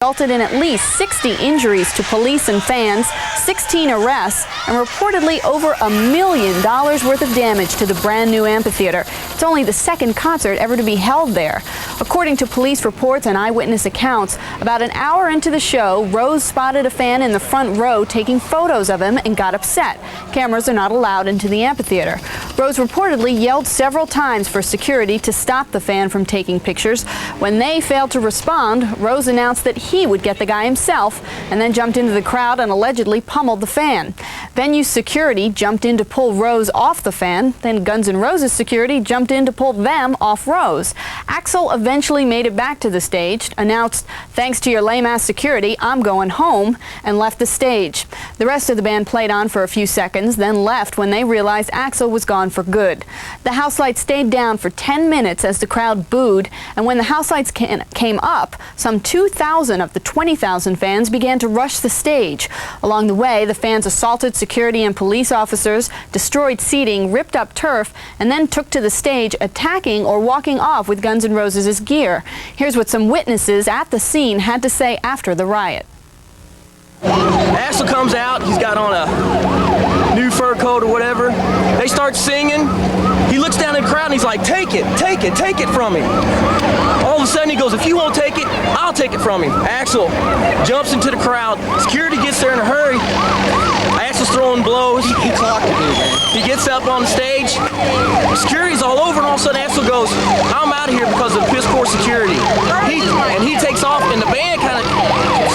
resulted in at least 60 injuries to police and fans, 16 arrests, and reportedly over $1 million worth of damage to the brand new amphitheater. It's only the second concert ever to be held there. According to police reports and eyewitness accounts, about an hour into the show, Rose spotted a fan in the front row taking photos of him and got upset. Cameras are not allowed into the amphitheater. Rose reportedly yelled several times for security to stop the fan from taking pictures. When they failed to respond, Rose announced that he would get the guy himself and then jumped into the crowd and allegedly pummeled the fan. Venue security jumped in to pull Rose off the fan. Then Guns N' Roses security jumped in to pull them off Rose. Axl eventually made it back to the stage, announced, "Thanks to your lame-ass security, I'm going home," and left the stage. The rest of the band played on for a few seconds, then left when they realized Axl was gone for good. The house lights stayed down for 10 minutes as the crowd booed, and when the house lights came up, some 2,000 of the 20,000 fans began to rush the stage. Along the way, the fans assaulted security and police officers, destroyed seating, ripped up turf, and then took to the stage, attacking or walking off with Guns N' Roses' gear. Here's what some witnesses at the scene had to say after the riot. Axl comes out, he's got on a new fur coat or whatever. They start singing. He looks down in the crowd and he's like, take it from me. All of a sudden he goes, if you won't take it, I'll take it from him. Axl jumps into the crowd. Security gets there in a hurry. Axl's throwing blows. He gets up on the stage. Security's all over, and all of a sudden Axl goes, I'm out of here because of piss poor security. He takes off, and the band kind of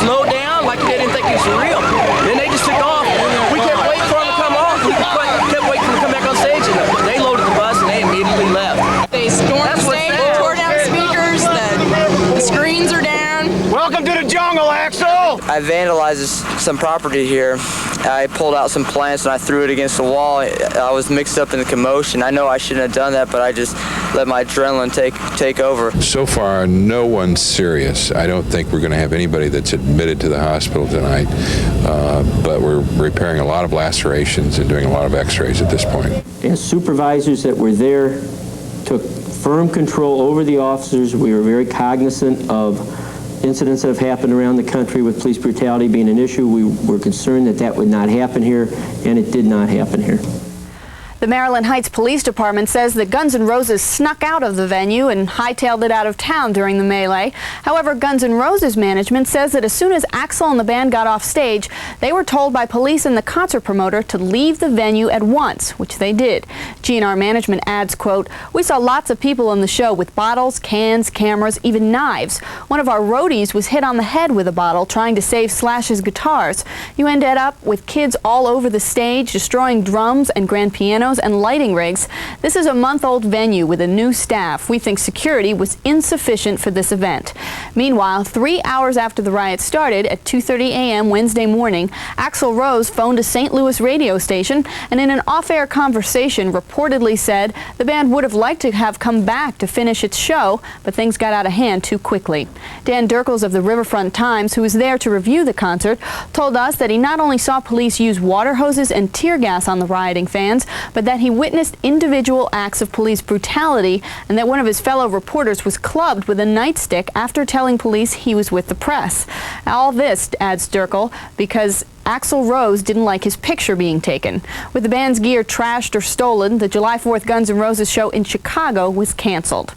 slowed down like they didn't think it was for real. Then they just took off. We kept waiting for him to come off. We kept waiting for him to come back on stage, and they loaded the bus and they immediately left. They stormed the stage, tore down speakers, the screens are down. Welcome to the jungle, Axl! I vandalized some property here. I pulled out some plants and I threw it against the wall. I was mixed up in the commotion. I know I shouldn't have done that, but I just let my adrenaline take over. So far, no one's serious. I don't think we're going to have anybody that's admitted to the hospital tonight, but we're repairing a lot of lacerations and doing a lot of x-rays at this point. As supervisors that were there took firm control over the officers. We were very cognizant of incidents that have happened around the country with police brutality being an issue. We were concerned that that would not happen here, and it did not happen here. The Maryland Heights Police Department says that Guns N' Roses snuck out of the venue and hightailed it out of town during the melee. However, Guns N' Roses management says that as soon as Axl and the band got off stage, they were told by police and the concert promoter to leave the venue at once, which they did. GNR management adds, quote, "We saw lots of people in the show with bottles, cans, cameras, even knives. One of our roadies was hit on the head with a bottle trying to save Slash's guitars. You ended up with kids all over the stage, destroying drums and grand pianos and lighting rigs. This is a month-old venue with a new staff. We think security was insufficient for this event." Meanwhile, 3 hours after the riot started at 2:30 a.m. Wednesday morning, Axl Rose phoned a St. Louis radio station and in an off-air conversation reportedly said the band would have liked to have come back to finish its show, but things got out of hand too quickly. Dan Dirkles of the Riverfront Times, who was there to review the concert, told us that he not only saw police use water hoses and tear gas on the rioting fans, but that he witnessed individual acts of police brutality and that one of his fellow reporters was clubbed with a nightstick after telling police he was with the press. All this, adds Dirkle, because Axl Rose didn't like his picture being taken. With the band's gear trashed or stolen, the July 4th Guns N' Roses show in Chicago was canceled.